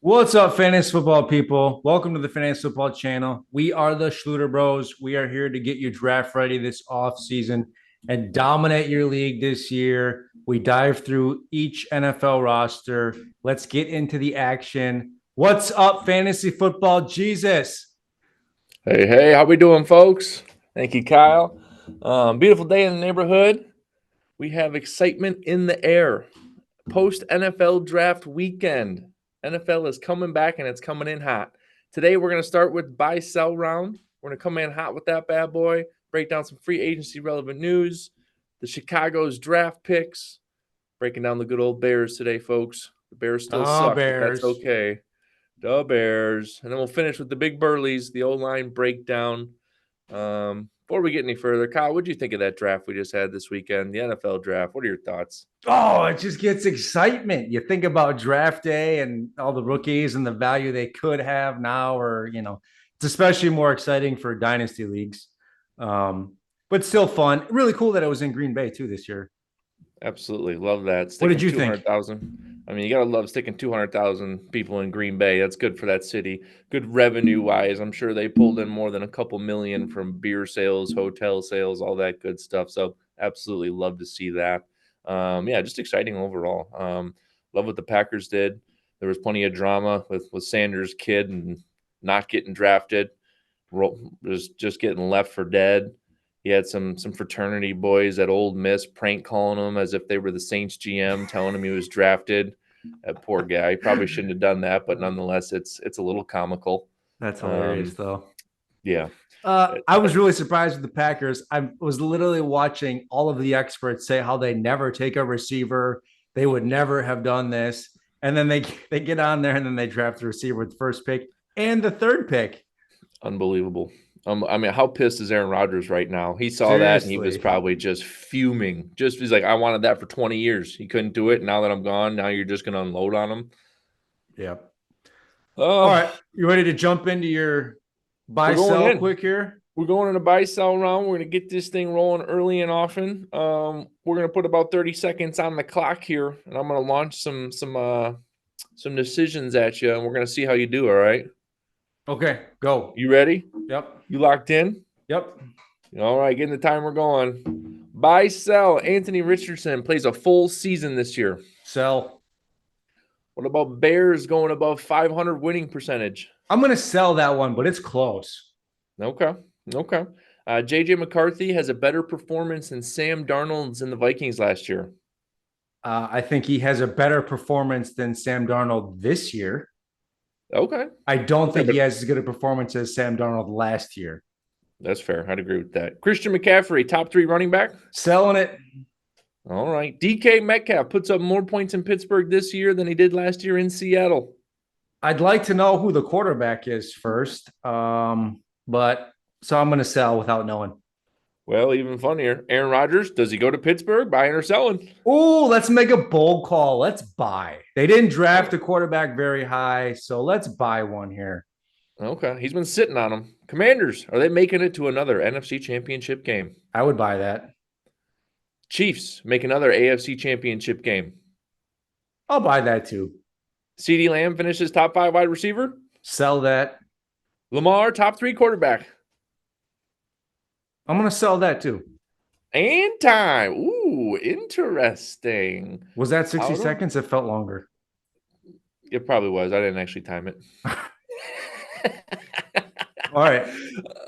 What's up, fantasy football people? Welcome to the Fantasy Football Channel. We are the Schluter Bros. We are here to get you draft ready this off season and dominate your league this year. We dive through each NFL roster. Let's get into the action. What's up, fantasy football Jesus? Hey, how we doing, folks? Thank you, Kyle. Beautiful day in the neighborhood. We have excitement in the air. Post NFL draft weekend. NFL is coming back and it's coming in hot. Today we're going to start with buy sell round. We're going to come in hot with that bad boy. Break down some free agency relevant news. The Chicago's draft picks. Breaking down the good old Bears today, folks. The Bears still suck, but that's Bears. okay. The Bears. And then we'll finish with the big Burleys, the O-line breakdown. Before we get any further, Kyle, what do you think of that draft we just had this weekend, the NFL draft? What are your thoughts? Oh, it just gets excitement. You think about draft day and all the rookies and the value they could have now, or, it's especially more exciting for dynasty leagues. But still fun. Really cool that it was in Green Bay too this year. Absolutely. Love that. What did Sticking you think? 200,000. I mean, you got to love sticking 200,000 people in Green Bay. That's good for that city. Good revenue wise. I'm sure they pulled in more than a couple million from beer sales, hotel sales, all that good stuff. So, absolutely love to see that. Yeah, just exciting overall. Love what the Packers did. There was plenty of drama with Sanders' kid and not getting drafted, was just getting left for dead. He had some fraternity boys at Ole Miss prank calling him as if they were the Saints GM, telling him he was drafted. That poor guy. He probably shouldn't have done that, but nonetheless, it's a little comical. That's hilarious, Um, though. yeah. I was really surprised with the Packers. I was literally watching all of the experts say how they never take a receiver. They would never have done this. And then they get on there and then they draft the receiver with the first pick and the third pick. Unbelievable. I mean, how pissed is Aaron Rodgers right now? He saw that and he was Seriously. probably just fuming. Just he's like, I wanted that for 20 years. He couldn't do it. Now that I'm gone, now you're just gonna unload on him. Yeah. All Oh, right. You ready to jump into your we're buy going sell in. quick here? We're going in a buy sell round. We're going to get this thing rolling early and often. We're going to put about 30 seconds on the clock here, and I'm going to launch some decisions at you, and we're going to see how you do. All right, Okay, go. you ready? Yep. You locked in? Yep. All right, getting the timer going. Buy sell. Anthony Richardson plays a full season this year. Sell. What about Bears going above 500 winning percentage? I'm gonna sell that one, but it's close. Okay, okay. JJ McCarthy has a better performance than Sam Darnold's in the Vikings last year. I think he has a better performance than Sam Darnold this year. Okay. I don't Yeah, think he has as good a performance as Sam Darnold last year. that's fair. I'd agree with that. Christian McCaffrey, top 3 running back. Selling it. All right. DK Metcalf puts up more points in Pittsburgh this year than he did last year in Seattle. I'd like to know who the quarterback is first. But so I'm gonna sell without knowing. Well, even funnier. Aaron Rodgers, does he go to Pittsburgh, buying or selling? Oh, let's make a bold call. Let's buy. They didn't draft a quarterback very high, so let's buy one here. Okay. He's been sitting on them. Commanders, are they making it to another NFC championship game? I would buy that. Chiefs make another AFC championship game. I'll buy that too. CeeDee Lamb finishes top 5 wide receiver. Sell that. Lamar, top 3 quarterback. I'm gonna sell that too. And time. Ooh, interesting. Was that 60 Out of seconds? It felt longer. It probably was. I didn't actually time it. All right.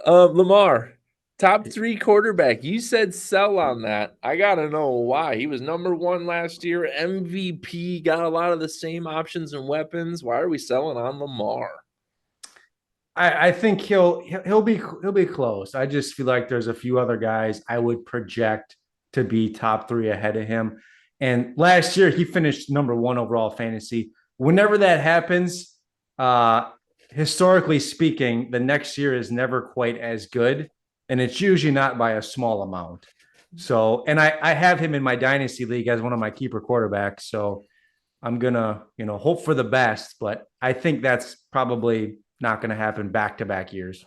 Lamar, top 3 quarterback. You said sell on that. I gotta know why. He was number 1 last year, MVP. Got a lot of the same options and weapons. Why are we selling on Lamar? I think he'll be close. I just feel like there's a few other guys I would project to be top 3 ahead of him. And last year he finished number 1 overall fantasy. Whenever that happens, historically speaking, the next year is never quite as good, and it's usually not by a small amount. So, and I have him in my dynasty league as one of my keeper quarterbacks. So I'm gonna, hope for the best, but I think that's probably not going to happen back to back years.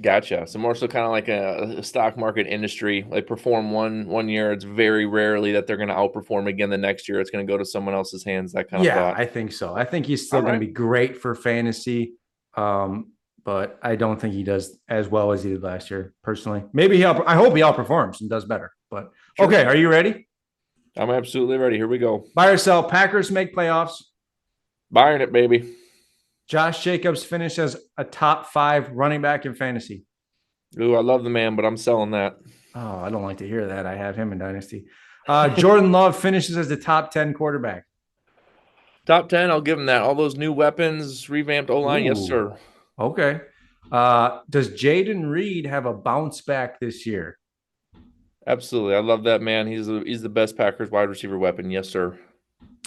Gotcha. So more so kind of like a stock market industry. They perform one year. It's very rarely that they're going to outperform again the next year. It's going to go to someone else's hands. That kind of Yeah, thought. I think so. I think he's still All going to right. be great for fantasy, but I don't think he does as well as he did last year. Personally, maybe I hope he outperforms and does better. But Sure. okay, are you ready? I'm absolutely ready. Here we go. Buy or sell? Packers make playoffs. Buying it, baby. Josh Jacobs finishes a top 5 running back in fantasy. Ooh, I love the man, but I'm selling that. Oh, I don't like to hear that. I have him in Dynasty. Jordan Love finishes as the top 10 quarterback. Top 10, I'll give him that. All those new weapons, revamped O line. Yes, Ooh, sir. okay. Does Jaden Reed have a bounce back this year? Absolutely. I love that man. He's the best Packers wide receiver weapon. Yes, sir.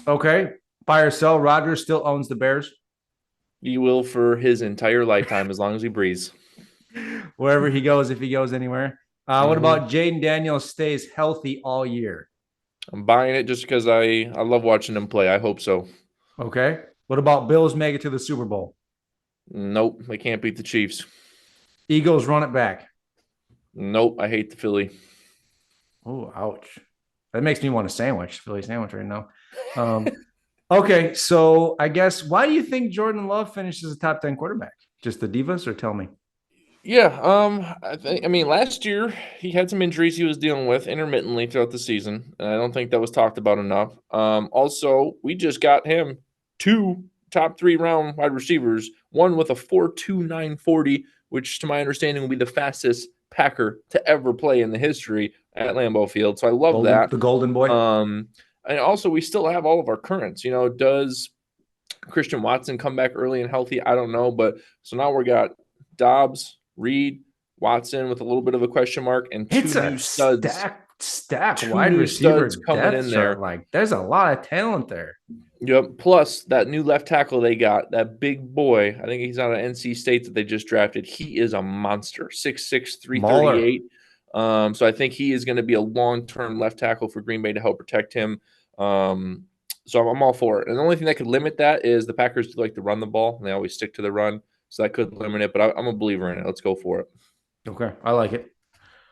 Okay. Buy or sell? Rodgers still owns the Bears. He will for his entire lifetime as long as he breathes. Wherever he goes, if he goes anywhere. What Mm-hmm. about Jaden Daniels stays healthy all year? I'm buying it just because I love watching him play. I hope so. Okay. What about Bills make it to the Super Bowl? Nope, they can't beat the Chiefs. Eagles run it back. Nope, I hate the Philly. Oh, ouch. That makes me want a sandwich, Philly sandwich right now. Okay, so I guess why do you think Jordan Love finishes a top 10 quarterback? Just the divas, or tell me? Yeah, I mean last year he had some injuries he was dealing with intermittently throughout the season, and I don't think that was talked about enough. Also, we just got him 2 top 3 round wide receivers, one with a 4.29 40, which to my understanding will be the fastest Packer to ever play in the history at Lambeau Field. So I love Golden, that. the Golden Boy. Um, and also we still have all of our currents. Does Christian Watson come back early and healthy? I don't know, but so now we got Dobbs, Reed, Watson with a little bit of a question mark, and It's a stack two wide new studs receiver coming depth in chart. there. Like, there's a lot of talent there. Yep. Plus that new left tackle they got, that big boy. I think he's out of NC State that they just drafted. He is a monster, 6'6", Mauler. 338. So I think he is going to be a long-term left tackle for Green Bay to help protect him. So I'm all for it. And the only thing that could limit that is the Packers do like to run the ball, and they always stick to the run. So that could limit it, but I'm a believer in it. Let's go for it. Okay, I like it.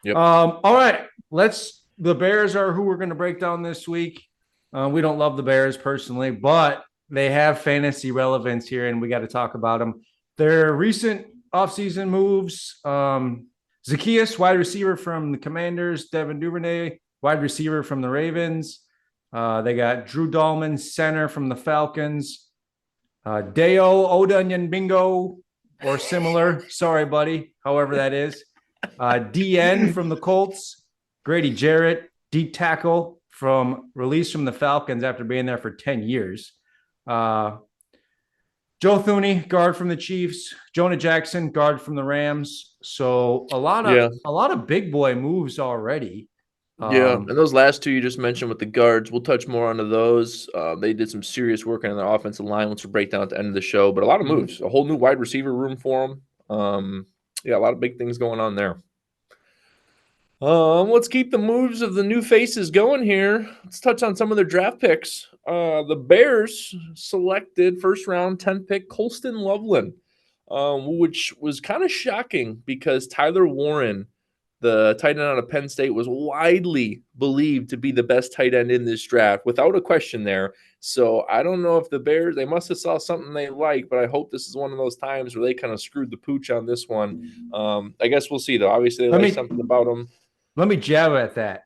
Yep. All right. The Bears are who we're going to break down this week. We don't love the Bears personally, but they have fantasy relevance here, and we got to talk about them. Their recent offseason moves, Zaccheaus, wide receiver from the Commanders, Devin Duvernay, wide receiver from the Ravens. They got Drew Dahlman, center from the Falcons. Deo Odunze Bingo or similar. Sorry, buddy. However that is. DN from the Colts. Grady Jarrett, deep tackle from released from the Falcons after being there for 10 years. Joe Thuney, guard from the Chiefs. Jonah Jackson, guard from the Rams. So a lot Yeah. of big boy moves already. Yeah, and those last two you just mentioned with the guards, we'll touch more onto those. They did some serious work on their offensive line, which we'll break down at the end of the show. But a lot of moves, a whole new wide receiver room for them. Yeah, a lot of big things going on there. Let's keep the moves of the new faces going here. Let's touch on some of their draft picks. The Bears selected first round 10th pick Colston Loveland, which was kind of shocking because Tyler Warren, the tight end out of Penn State, was widely believed to be the best tight end in this draft, without a question there. So I don't know if the Bears, they must have saw something they like, but I hope this is one of those times where they kind of screwed the pooch on this one. I guess we'll see, though. Obviously, they like something about them. Let me jab at that.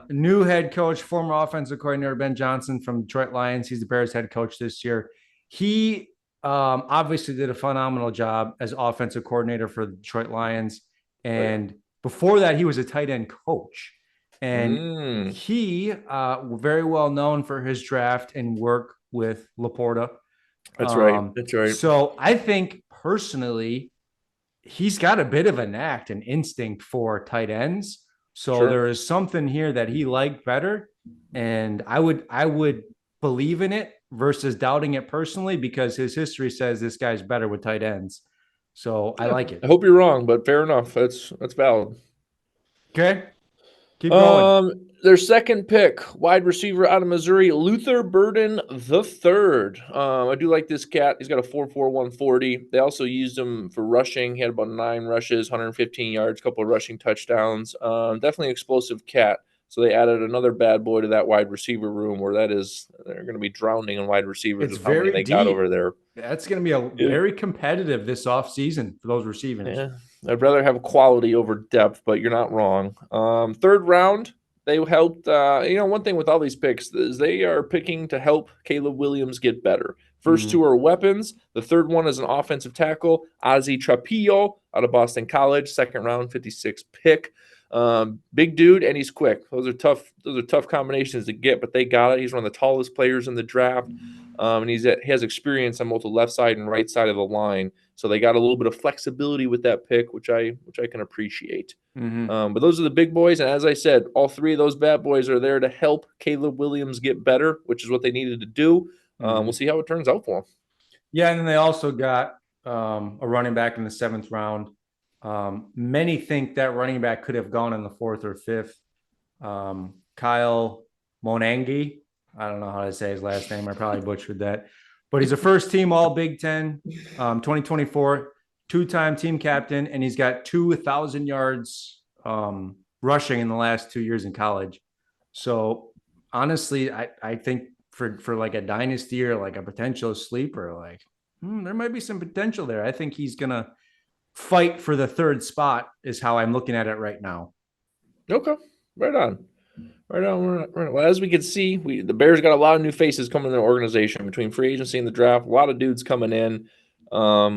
New head coach, former offensive coordinator Ben Johnson from Detroit Lions. He's the Bears head coach this year. He obviously did a phenomenal job as offensive coordinator for the Detroit Lions. And before that, he was a tight end coach. And he very well known for his draft and work with Laporta. That's right. That's right. So I think personally, he's got a bit of a knack and instinct for tight ends. So there is something here that he liked better. And I would believe in it versus doubting it personally, because his history says this guy's better with tight ends. So I like it. I hope you're wrong, but fair enough. That's valid. Okay. Keep going. Their second pick, wide receiver out of Missouri, Luther Burden the third. I do like this cat. He's got a 4.41 140. They also used him for rushing. He had about 9 rushes, 115 yards, a couple of rushing touchdowns. Definitely explosive cat. So they added another bad boy to that wide receiver room where they're going to be drowning in wide receivers It's with how many very they got over deep. there. That's going to be a Yeah. very competitive this offseason for those receivers. Yeah, I'd rather have quality over depth, but you're not wrong. Third round, they helped. One thing with all these picks is they are picking to help Caleb Williams get better. First two Mm-hmm. are weapons. The third one is an offensive tackle, Ozzy Trapillo out of Boston College, second round, 56 pick. Big dude, and he's quick. Those are tough. Those are tough combinations to get, but they got it. He's one of the tallest players in the draft, and he has experience on both the left side and right side of the line. So they got a little bit of flexibility with that pick, which I can appreciate. Mm-hmm. But those are the big boys, and as I said, all three of those bad boys are there to help Caleb Williams get better, which is what they needed to do. Mm-hmm. We'll see how it turns out for them. Yeah, and then they also got a running back in the seventh round. Many think that running back could have gone in the fourth or fifth. Kyle Monangi. I don't know how to say his last name. I probably butchered that. But he's a first team All Big Ten, 2024, two-time team captain, and he's got 2,000 yards rushing in the last 2 years in college. So honestly, I think for like a dynasty or like a potential sleeper, like there might be some potential there. I think he's gonna fight for the third spot, is how I'm looking at it right now. Okay, right on. Right on. Right on. Well, as we can see, the Bears got a lot of new faces coming in their organization between free agency and the draft. A lot of dudes coming in.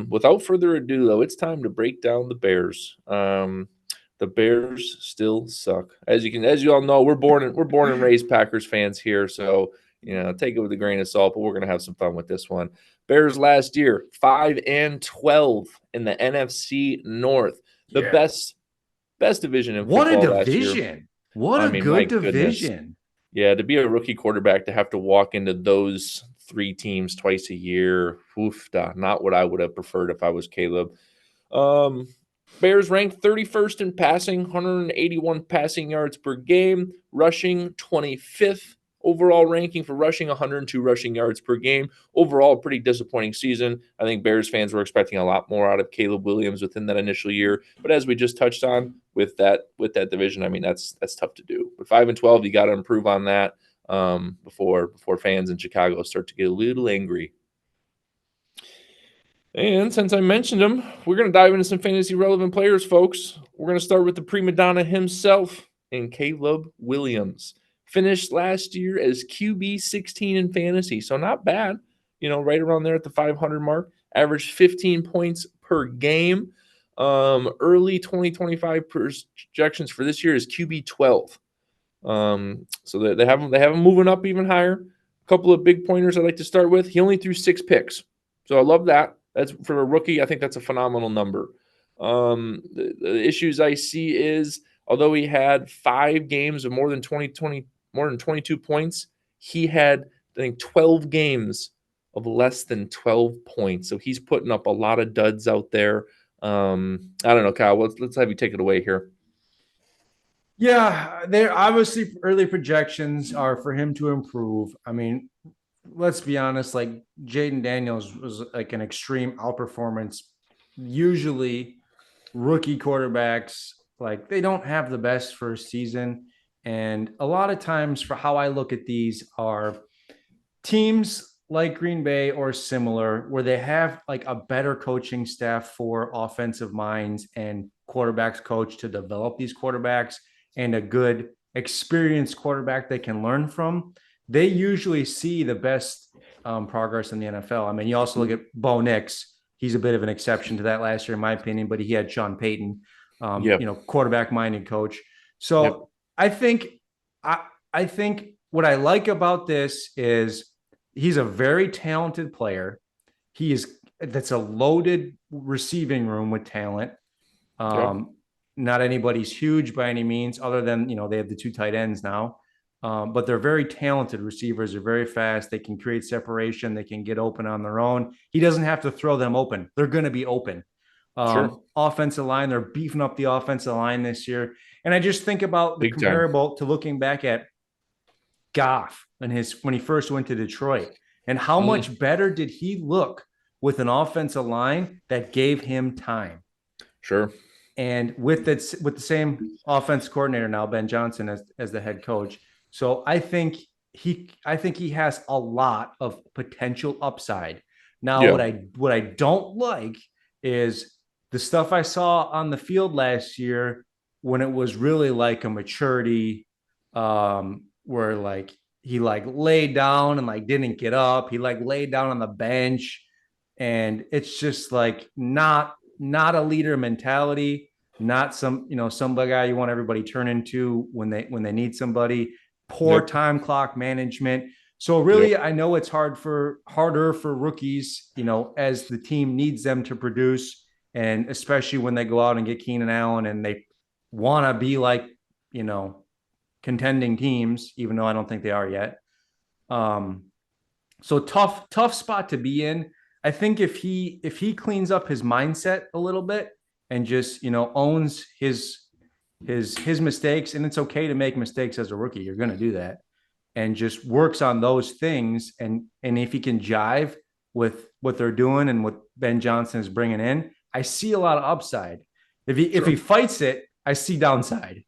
Without further ado, though, it's time to break down the Bears. The Bears still suck, as you all know. We're born and raised Packers fans here, so take it with a grain of salt. But we're gonna have some fun with this one. Bears last year 5-12 in the NFC North, the Yeah. best division in What a football last year. division. What I a mean, my good goodness. division. Yeah, to be a rookie quarterback to have to walk into those three teams twice a year, oof, not what I would have preferred if I was Caleb. Um, Bears ranked 31st in passing, 181 passing yards per game, rushing 25th overall ranking for rushing, 102 rushing yards per game. Overall, pretty disappointing season. I think Bears fans were expecting a lot more out of Caleb Williams within that initial year. But as we just touched on with that division, I mean that's tough to do. But 5-12, you got to improve on that before fans in Chicago start to get a little angry. And since I mentioned him, we're going to dive into some fantasy relevant players, folks. We're going to start with the prima donna himself and Caleb Williams. Finished last year as QB 16 in fantasy, so not bad. Right around there at the 500 mark. Averaged 15 points per game. Early 2025 projections for this year is QB 12. So they have him moving up even higher. A couple of big pointers I'd like to start with. He only threw 6 picks, so I love that. That's for a rookie. I think that's a phenomenal number. The issues I see is, although he had 5 games of more than 22 points, he had, I think, 12 games of less than 12 points. So he's putting up a lot of duds out there. I don't know, Kyle. Let's have you take it away here. Yeah, there obviously early projections are for him to improve. I mean, let's be honest, like Jaden Daniels was like an extreme outperformance. Usually rookie quarterbacks, like they don't have the best first season. And a lot of times for how I look at these are teams like Green Bay or similar, where they have like a better coaching staff for offensive minds and quarterbacks coach to develop these quarterbacks, and a good experienced quarterback they can learn from. They usually see the best progress in the NFL. I mean, you also look at Bo Nix. He's a bit of an exception to that last year, in my opinion, but he had Sean Payton, quarterback minded coach. So Yep. I think I think what I like about this is he's a very talented player. That's a loaded receiving room with talent. Yep. Not anybody's huge by any means, other than they have the 2 tight ends now. But they're very talented receivers. They're very fast. They can create separation. They can get open on their own. He doesn't have to throw them open. They're going to be open. Sure. Offensive line. They're beefing up the offensive line this year. And I just think about the Big time. comparable to looking back at Goff and when he first went to Detroit, and how Mm, much better did he look with an offensive line that gave him time. sure. And with the same offense coordinator now, Ben Johnson as the head coach. So I think he has a lot of potential upside. Now, Yeah. what I don't like is the stuff I saw on the field last year when it was really like a maturity, where like he like laid down and like didn't get up. He like laid down on the bench, and it's just like not a leader mentality, not some guy you want everybody turn into when they need somebody. Poor Yep. time clock management. So Yep. really, I know it's harder for rookies, as the team needs them to produce, and especially when they go out and get Keenan Allen and they want to be like, you know, contending teams, even though I don't think they are yet. Um, so tough spot to be in. I think if he cleans up his mindset a little bit and just owns his mistakes, and it's okay to make mistakes as a rookie. You're going to do that, and just works on those things, and if he can jive with what they're doing and what Ben Johnson is bringing in, I see a lot of upside. If Sure. he fights it, I see downside.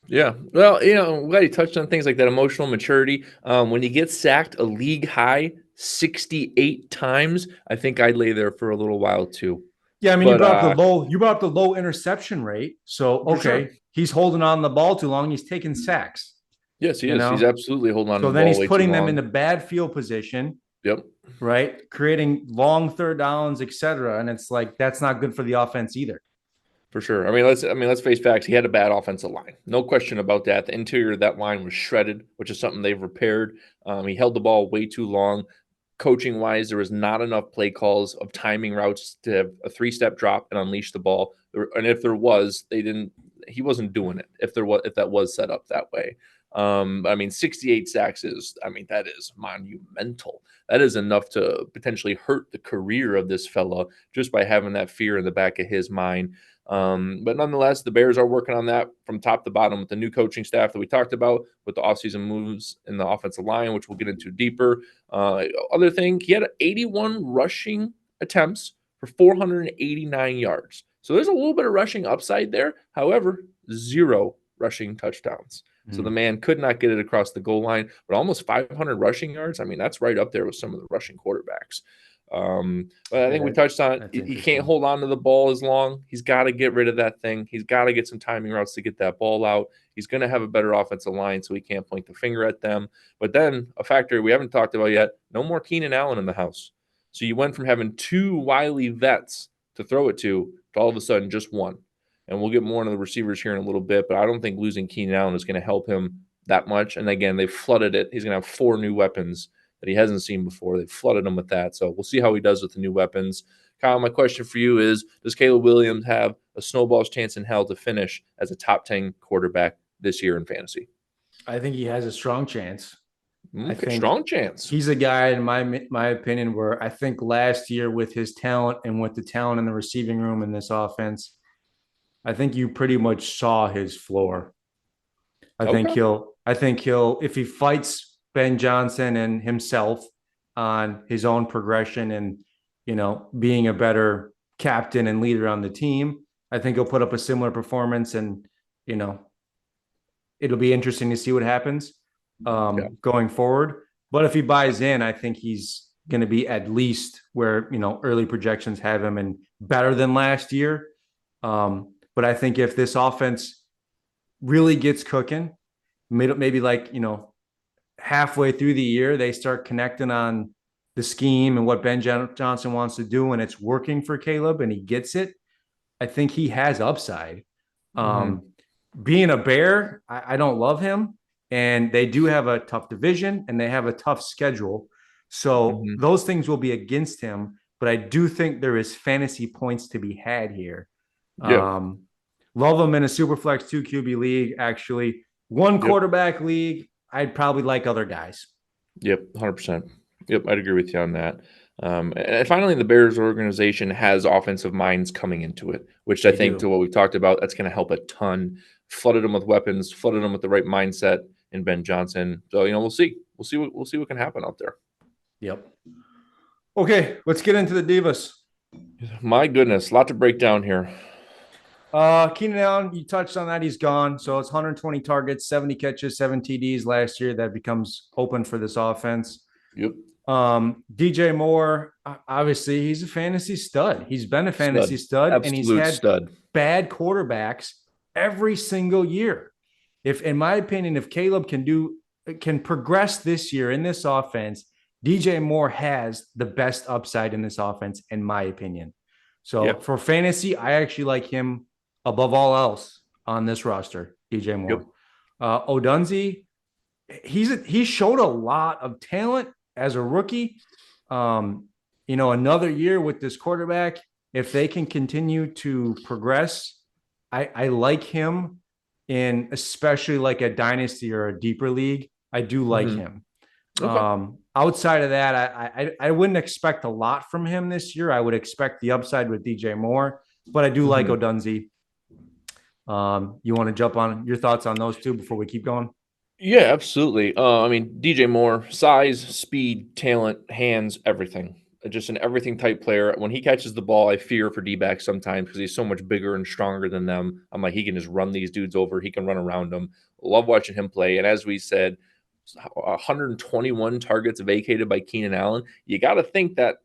Yeah. Well, I'm glad you touched on things like that emotional maturity. When you get sacked a league high 68 times, I think I'd lay there for a little while too. Yeah, I mean, But you brought up the low interception rate. So for sure. okay, he's holding on the ball too long. He's taking sacks. Yes, he You is. He's know, absolutely holding on to so the then ball he's way too putting them long. into bad field position, Yep. right? Creating long third downs, etc. And it's like that's not good for the offense either. For sure. I mean, let's face facts. He had a bad offensive line. No question about that. The interior of that line was shredded, which is something they've repaired. He held the ball way too long. Coaching wise, there was not enough play calls of timing routes to have a three-step drop and unleash the ball. And if there was, they didn't. He wasn't doing it. If that was set up that way. I mean, 68 sacks is. I mean, that is monumental. That is enough to potentially hurt the career of this fella just by having that fear in the back of his mind. But nonetheless, the Bears are working on that from top to bottom with the new coaching staff that we talked about, with the offseason moves in the offensive line, which we'll get into deeper. Other thing, he had 81 rushing attempts for 489 yards. So there's a little bit of rushing upside there. However, zero rushing touchdowns. So the Mm. man could not get it across the goal line, but almost 500 rushing yards. I mean, that's right up there with some of the rushing quarterbacks. But I Yeah, think we touched on that's he can't interesting. hold on to the ball as long. He's got to get rid of that thing. He's got to get some timing routes to get that ball out. He's going to have a better offensive line, so he can't point the finger at them. But then a factor we haven't talked about yet: no more Keenan Allen in the house. So you went from having two wily vets to throw it to all of a sudden just one. And we'll get more into the receivers here in a little bit, but I don't think losing Keenan Allen is going to help him that much. And again, they've flooded it. He's going to have four new weapons that he hasn't seen before. They've flooded him with that. So we'll see how he does with the new weapons. Kyle, my question for you is: does Caleb Williams have a snowball's chance in hell to finish as a top 10 quarterback this year in fantasy? I think he has a strong chance. I Okay, think strong chance. he's a guy, in my opinion, where I think last year with his talent and with the talent in the receiving room in this offense, I think you pretty much saw his floor. Okay. I think he'll if he fights Ben Johnson and himself on his own progression and being a better captain and leader on the team, I think he'll put up a similar performance, and you know it'll be interesting to see what happens Yeah. going forward. But if he buys in, I think he's going to be at least where early projections have him and better than last year. But I think if this offense really gets cooking, maybe like halfway through the year they start connecting on the scheme and what Ben Johnson wants to do, and it's working for Caleb, and he gets it. I think he has upside. Mm-hmm. Um, Being a Bear, I don't love him, and they do have a tough division and they have a tough schedule, so Mm-hmm. those things will be against him. But I do think there is fantasy points to be had here. Yep. Um, Love him in a Superflex 2 QB league. Actually, one Yep. quarterback league, I'd probably like other guys. Yep. 100%. Yep. I'd agree with you on that. And finally, the Bears organization has offensive minds coming into it, which I They think, to do. what we've talked about, that's going to help a ton. Flooded them with weapons, flooded them with the right mindset in Ben Johnson. So we'll see. We'll see what can happen out there. Yep. Okay, let's get into the Divas. My goodness, a lot to break down here. Keenan Allen, you touched on that. He's gone. So it's 120 targets, 70 catches, 7 TDs last year. That becomes open for this offense. Yep. DJ Moore, obviously, he's a fantasy stud. He's been a fantasy stud, and he's Absolute had stud. bad quarterbacks every single year. If, in my opinion, if Caleb can progress this year in this offense, DJ Moore has the best upside in this offense, in my opinion. So Yep. for fantasy, I actually like him above all else on this roster, DJ Moore. Yep. Odunze, he showed a lot of talent as a rookie. Another year with this quarterback, if they can continue to progress, I like him in especially like a dynasty or a deeper league. I do like him. Okay. Outside of that, I wouldn't expect a lot from him this year. I would expect the upside with DJ Moore, but I do like Odunze. You want to jump on your thoughts on those two before we keep going? Yeah, absolutely. I mean, DJ Moore, size, speed, talent, hands, everything. Just an everything type player. When he catches the ball, I fear for D-backs sometimes because he's so much bigger and stronger than them. I'm like, he can just run these dudes over. He can run around them. Love watching him play. And as we said, 121 targets vacated by Keenan Allen. You got to think that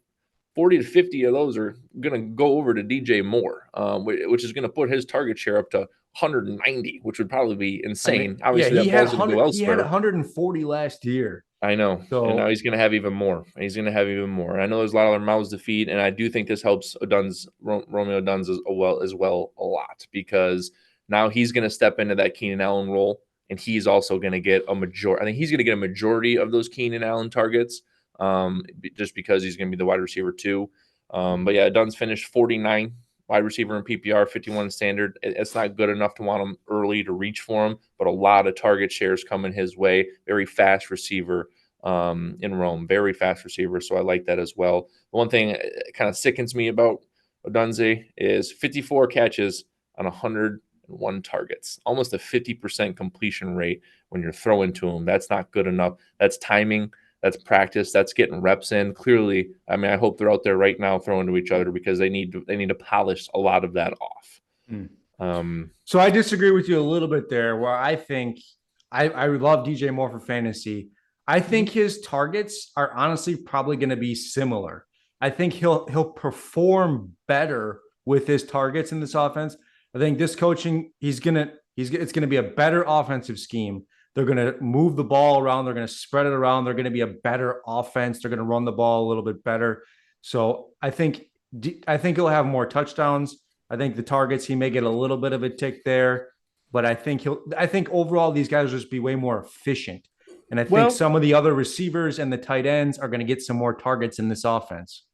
40 to 50 of those are going to go over to DJ Moore, which is going to put his target share up to 190, which would probably be insane. Yeah, Obviously, that ball's going to go he had elsewhere. 140 last year. I know. And now So he's going to have even more. He's going to have even more. And I know there's a lot of other mouths to feed. And I do think this helps Romeo Odunze as well a lot, because now he's going to step into that Keenan Allen role. And he's also going to get a majority. I think he's going to get a majority of those Keenan Allen targets, just because he's going to be the wide receiver too. But yeah, Dunn's finished 49 wide receiver in PPR, 51 standard. It's not good enough to want him early to reach for him, but a lot of target shares coming his way. Very fast receiver in Rome, very fast receiver. So I like that as well. The one thing that kind of sickens me about Odunze is 54 catches on 101 targets, almost a 50% completion rate when you're throwing to him. That's not good enough. That's timing. That's practice. That's getting reps in. Clearly, I mean, I hope they're out there right now throwing to each other, because they need to polish a lot of that off. So I disagree with you a little bit there, where I think I love DJ Moore for fantasy. I think his targets are honestly probably going to be similar. I think he'll perform better with his targets in this offense. I think this coaching, it's going to be a better offensive scheme. They're going to move the ball around. They're going to spread it around. They're going to be a better offense. They're going to run the ball a little bit better. So I think he'll have more touchdowns. I think the targets, he may get a little bit of a tick there, but I think overall these guys will just be way more efficient. And I think some of the other receivers and the tight ends are going to get some more targets in this offense.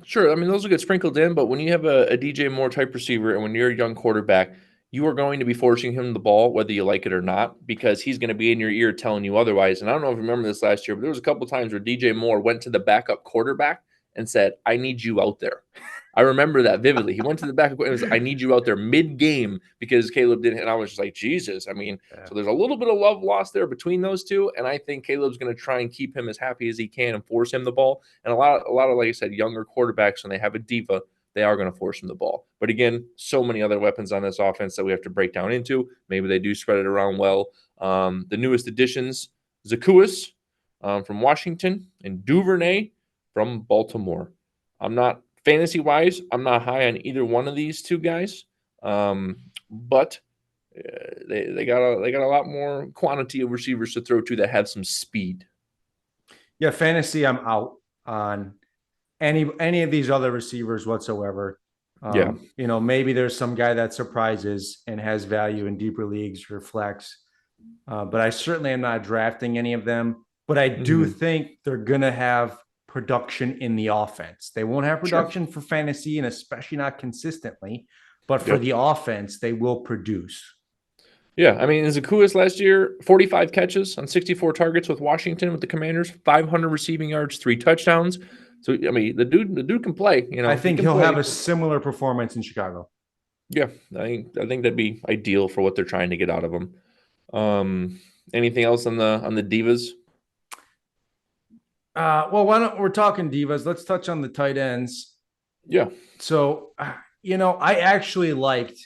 Sure. I mean, those will get sprinkled in, but when you have a DJ Moore type receiver, and when you're a young quarterback, you are going to be forcing him the ball, whether you like it or not, because he's going to be in your ear telling you otherwise. And I don't know if you remember this last year, but there was a couple of times where DJ Moore went to the backup quarterback and said, "I need you out there." I remember that vividly. He went to the backup and was, "I need you out there mid-game," because Caleb didn't. And I was just like, Jesus. I mean, so there's a little bit of love lost there between those two. And I think Caleb's going to try and keep him as happy as he can and force him the ball. And a lot of, like I said, younger quarterbacks, when they have a diva, they are going to force him the ball. But again, so many other weapons on this offense that we have to break down into. Maybe they do spread it around well. The newest additions, Zaccheaus from Washington and Duvernay from Baltimore. I'm not fantasy-wise, I'm not high on either one of these two guys, but they got a lot more quantity of receivers to throw to that have some speed. Yeah, fantasy, I'm out on any of these other receivers whatsoever. Maybe there's some guy that surprises and has value in deeper leagues or flex, but I certainly am not drafting any of them. But I do think they're gonna have production in the offense. They won't have production for fantasy, and especially not consistently, but for the offense, they will produce. Yeah, I mean, Zaccheaus last year, 45 catches on 64 targets with Washington with the Commanders, 500 receiving yards, 3 touchdowns. So I mean, the dude can play. I He think can he'll have play. a similar performance in Chicago. Yeah, I think that'd be ideal for what they're trying to get out of him. Anything else on the divas? Well, why don't we're talking divas? Let's touch on the tight ends. Yeah. So, I actually liked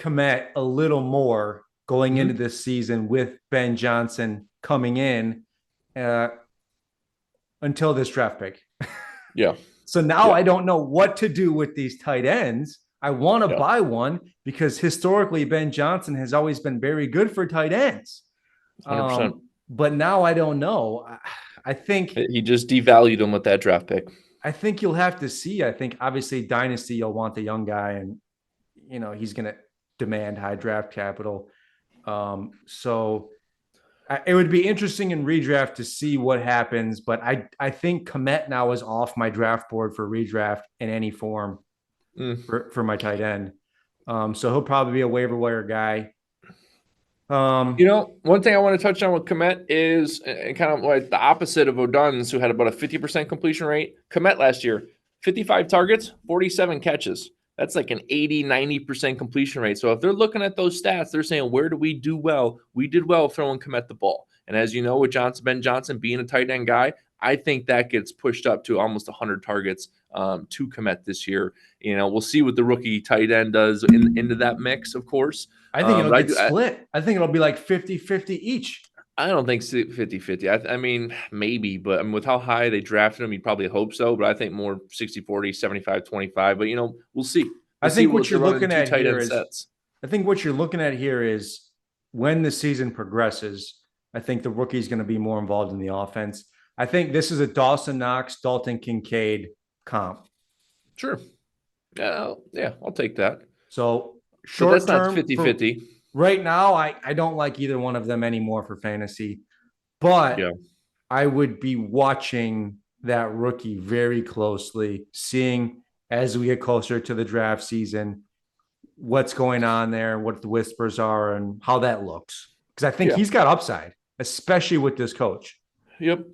Kmet a little more going into Hmm. this season with Ben Johnson coming in uh, until this draft pick. Yeah. So now Yeah. I don't know what to do with these tight ends. I want to Yeah. buy one because historically Ben Johnson has always been very good for tight ends. 100%. But now I don't know. I think He just devalued him with that draft pick. I think you'll have to see. I think obviously dynasty you'll want the young guy, and he's going to demand high draft capital. So it would be interesting in redraft to see what happens. But I think Kmet now is off my draft board for redraft in any form Mm. for my tight end. So he'll probably be a waiver wire guy. One thing I want to touch on with Kmet is kind of like the opposite of Odunze, who had about a 50% completion rate. Kmet last year, 55 targets, 47 catches. That's like an 80-90% completion rate. So if they're looking at those stats, they're saying, where do we do well? We did well throwing Kmet the ball. And as you know, with Ben Johnson being a tight end guy, I think that gets pushed up to almost 100 targets to Kmet this year. We'll see what the rookie tight end does into that mix, of course. I think it'll But get split. I think it'll be like 50-50 each. I don't think 50-50. I mean, maybe, but with how high they drafted him, you'd probably hope so. But I think more 60-40, 75-25. But, we'll see. I We'll see think what what they're you're running looking two at tight here end is sets. I think what you're looking at here is when the season progresses, I think the rookie is going to be more involved in the offense. I think this is a Dawson Knox, Dalton Kincaid comp. Sure. Yeah, I'll take that. So But short that's not term for 50-50. right now, I don't like either one of them anymore for fantasy, but Yeah. I would be watching that rookie very closely, seeing as we get closer to the draft season what's going on there, what the whispers are, and how that looks. Because I think Yeah. he's got upside, especially with this coach. Yep.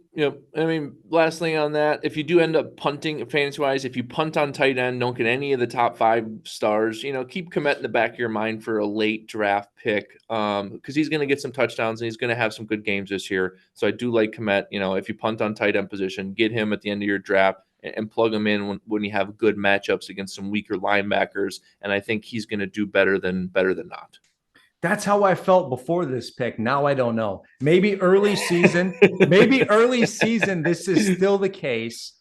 I mean, last thing on that, if you do end up punting fantasy wise, if you punt on tight end, don't get any of the top 5 stars, keep Kmet in the back of your mind for a late draft pick because he's going to get some touchdowns and he's going to have some good games this year. So I do like Kmet. If you punt on tight end position, get him at the end of your draft and plug him in when you have good matchups against some weaker linebackers. And I think he's going to do better than not. That's how I felt before this pick. Now I don't know. Maybe early season, this is still the case.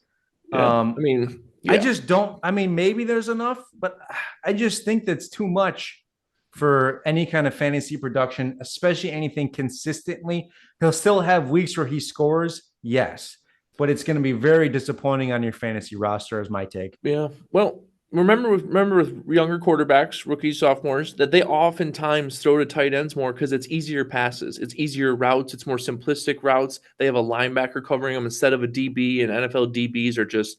Yeah. I mean, yeah. I just don't. I mean, maybe there's enough, but I just think that's too much for any kind of fantasy production, especially anything consistently. He'll still have weeks where he scores, yes, but it's going to be very disappointing on your fantasy roster, is my take. Yeah. Well, remember with younger quarterbacks, rookies, sophomores, that they oftentimes throw to tight ends more because it's easier passes, it's easier routes, it's more simplistic routes. They have a linebacker covering them instead of a DB, and NFL DBs are just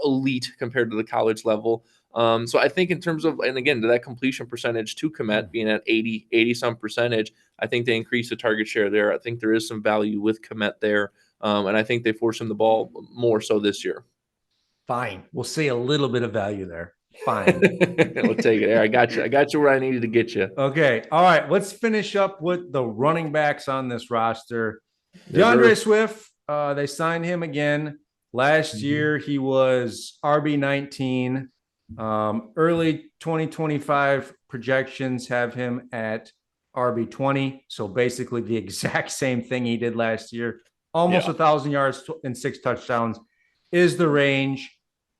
elite compared to the college level. So I think in terms of, and again, to that completion percentage to Kmet being at 80 some percentage, I think they increase the target share there. I think there is some value with Kmet there. And I think they force him the ball more so this year. Fine. We'll see a little bit of value there. Fine. We'll take it. I got you. I got you where I needed to get you. Okay. All right. Let's finish up with the running backs on this roster. Yes, DeAndre sir. Swift, they signed him again. Last year, he was RB19. Early 2025 projections have him at RB20. So basically the exact same thing he did last year. Almost 1,000 yards and 6 touchdowns is the range.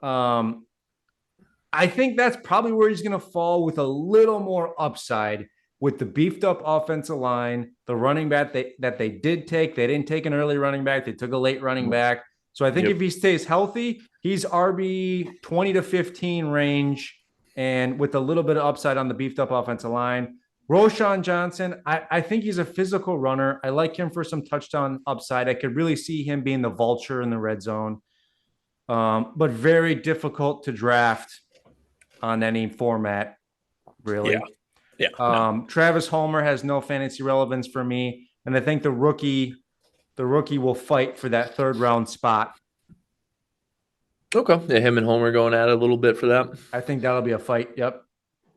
I think that's probably where he's going to fall with a little more upside with the beefed up offensive line, the running back that they did take. They didn't take an early running back. They took a late running back. So I think if he stays healthy, he's RB 20 to 15 range and with a little bit of upside on the beefed up offensive line. Roschon Johnson, I think he's a physical runner. I like him for some touchdown upside. I could really see him being the vulture in the red zone, but very difficult to draft on any format, really. Yeah. Travis Homer has no fantasy relevance for me, and I think the rookie will fight for that 3rd round spot. Okay. Yeah, him and Homer going at it a little bit for that. I think that'll be a fight. Yep.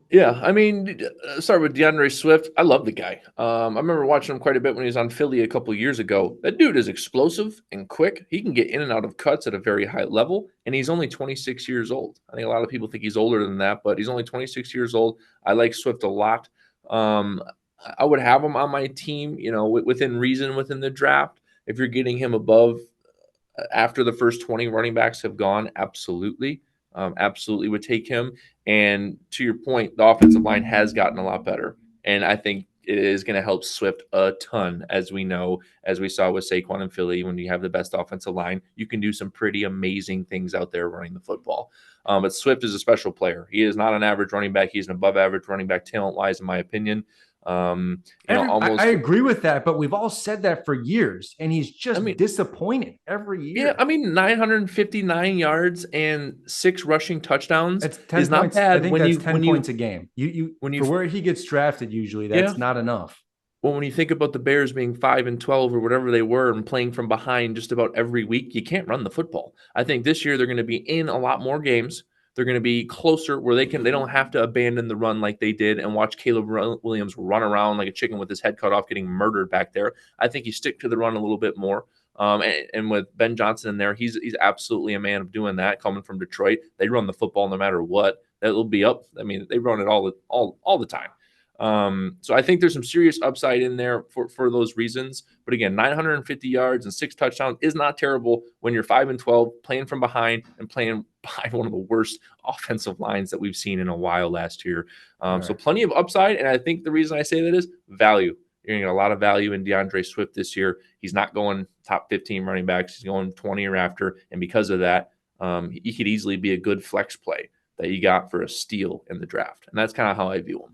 Yeah, I mean, start with DeAndre Swift. I love the guy. I remember watching him quite a bit when he was on Philly a couple years ago. That dude is explosive and quick. He can get in and out of cuts at a very high level, and he's only 26 years old. I think a lot of people think he's older than that, but he's only 26 years old. I like Swift a lot. Um, I would have him on my team, within reason within the draft. If you're getting him above after the first 20 running backs have gone, absolutely. Absolutely would take him. And to your point, the offensive line has gotten a lot better. And I think it is going to help Swift a ton, as we know, as we saw with Saquon and Philly. When you have the best offensive line, you can do some pretty amazing things out there running the football. But Swift is a special player. He is not an average running back. He's an above average running back talent wise, in my opinion. I Almost. agree with that, but we've all said that for years, and he's I just mean, disappointed every Yeah, year. I mean, 959 yards and 6 rushing touchdowns It's 10 is not points. I bad think that's 10 points a game. You when you for where he gets drafted, usually yeah. that's not enough. Well, when you think about the Bears being 5-12 or whatever they were and playing from behind just about every week, you can't run the football. I think this year they're going to be in a lot more games. They're going to be closer where they don't have to abandon the run like they did and watch Caleb Williams run around like a chicken with his head cut off, getting murdered back there. I think you stick to the run a little bit more. And with Ben Johnson in there, he's absolutely a man of doing that. Coming from Detroit, they run the football no matter what. That'll be up. I mean, they run it all the time. So I think there's some serious upside in there for those reasons. But again, 950 yards and 6 touchdowns is not terrible when you're 5-12, playing from behind and playing behind one of the worst offensive lines that we've seen in a while last year. So Right. plenty of upside, and I think the reason I say that is value. You're going to get a lot of value in DeAndre Swift this year. He's not going top 15 running backs. He's going 20 or after, and because of that, he could easily be a good flex play that you got for a steal in the draft, and that's kind of how I view him.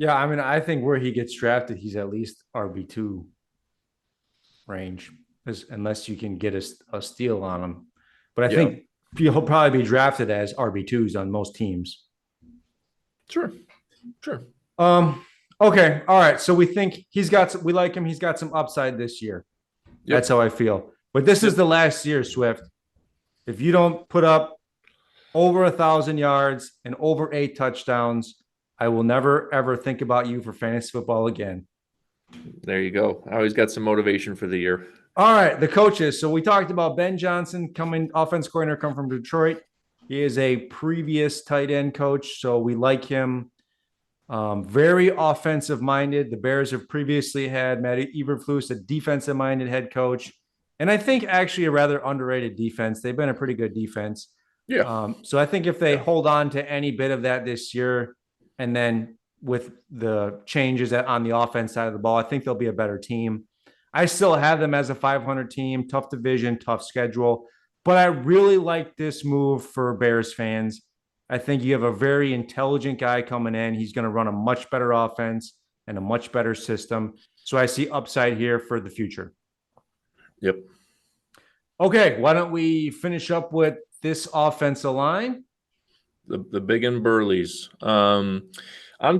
Yeah, I mean, I think where he gets drafted, he's at least RB2 range, unless you can get a steal on him. But I Yeah, think he'll probably be drafted as RB2s on most teams. sure, sure. Um, okay, all right. So we think we like him. He's got some upside this year. That's Yep, how I feel. But this is yep. the last year, Swift. If you don't put up over 1,000 yards and over 8 touchdowns, I will never ever think about you for fantasy football again. There you go. I always got some motivation for the year. All right, the coaches. So we talked about Ben Johnson coming, offense coordinator, come from Detroit. He is a previous tight end coach, so we like him. Very offensive minded. The Bears have previously had Matt Eberflus, a defensive minded head coach, and I think actually a rather underrated defense. They've been a pretty good defense. Yeah, So I think if they yeah, hold on to any bit of that this year, and then with the changes on the offense side of the ball, I think they'll be a better team. I still have them as a 500 team, tough division, tough schedule, but I really like this move for Bears fans. I think you have a very intelligent guy coming in. He's going to run a much better offense and a much better system. So I see upside here for the future. yep. Okay, why don't we finish up with this offensive line? The big and burleys. On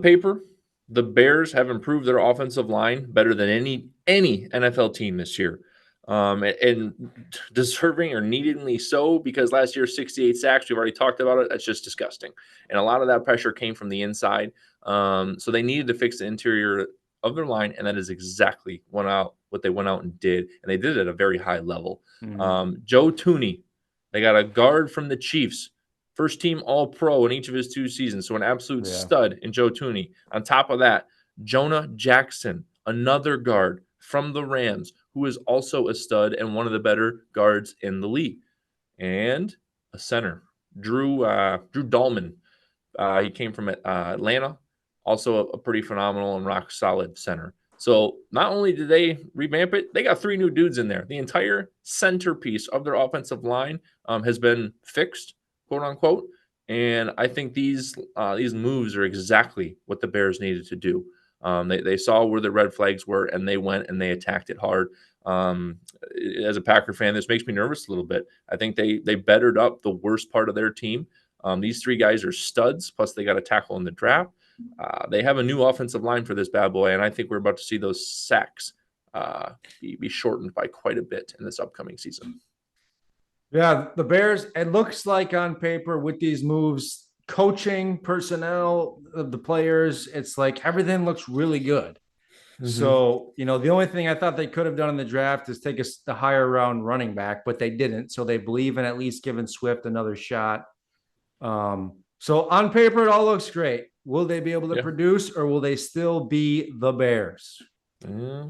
paper, the Bears have improved their offensive line better than any NFL team this year. And deserving or needingly so, because last year 68 sacks, we've already talked about it. That's just disgusting. And a lot of that pressure came from the inside. So they needed to fix the interior of their line, and that is exactly what they went out and did. And they did it at a very high level. Mm-hmm. Joe Tooney, they got a guard from the Chiefs, first team All Pro in each of his 2 seasons. So an absolute Yeah. stud in Joe Tooney. On top of that, Jonah Jackson, another guard from the Rams, who is also a stud and one of the better guards in the league. And a center, Drew Dahlman. He came from Atlanta, also a pretty phenomenal and rock solid center. So not only did they revamp it, they got 3 new dudes in there. The entire centerpiece of their offensive line has been fixed, quote unquote. And I think these moves are exactly what the Bears needed to do. They saw where the red flags were, and they went and they attacked it hard. Um, as a Packer fan, this makes me nervous a little bit. I think they bettered up the worst part of their team. These 3 guys are studs, plus they got a tackle in the draft. They have a new offensive line for this bad boy, and I think we're about to see those sacks be shortened by quite a bit in this upcoming season. Yeah, the Bears, it looks like on paper with these moves, coaching, personnel of the players, it's like everything looks really good. Mm-hmm. So, the only thing I thought they could have done in the draft is take the higher round running back, but they didn't. So they believe in at least giving Swift another shot. So on paper, it all looks great. Will they be able to Yeah. produce, or will they still be the Bears? Yeah.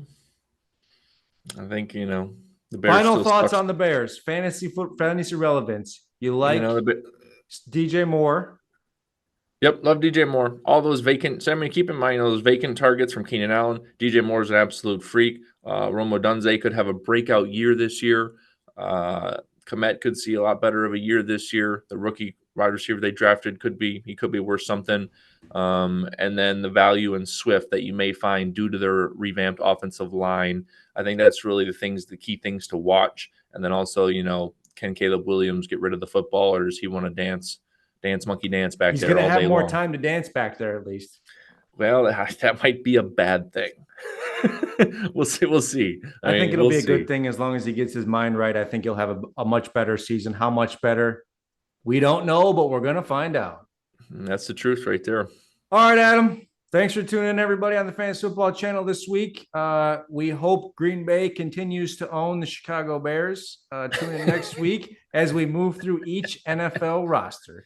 I think, the Bears Final still thoughts sucks. on the Bears. Fantasy relevance. You You know, like DJ Moore? Yep, love DJ Moore. All those vacant. So I mean, keep in mind those vacant targets from Keenan Allen. DJ Moore is an absolute freak. Odunze could have a breakout year this year. Kmet could see a lot better of a year this year. The rookie wide receiver they drafted could be worth something. And then the value in Swift that you may find due to their revamped offensive line. I think that's really the key things to watch. And then also, can Caleb Williams get rid of the football, or does he want to dance monkey dance back He's there going to all have day more long? time to dance back there at least. Well, that might be a bad thing. We'll see. We'll see. I I think mean, it'll we'll be a good see. thing as long as he gets his mind right. I think he'll have a much better season. How much better? We don't know, but we're going to find out. That's the truth right there. All right, Adam. Thanks for tuning in, everybody, on the Fantasy Football Channel this week. We hope Green Bay continues to own the Chicago Bears. Tune in next week as we move through each NFL roster.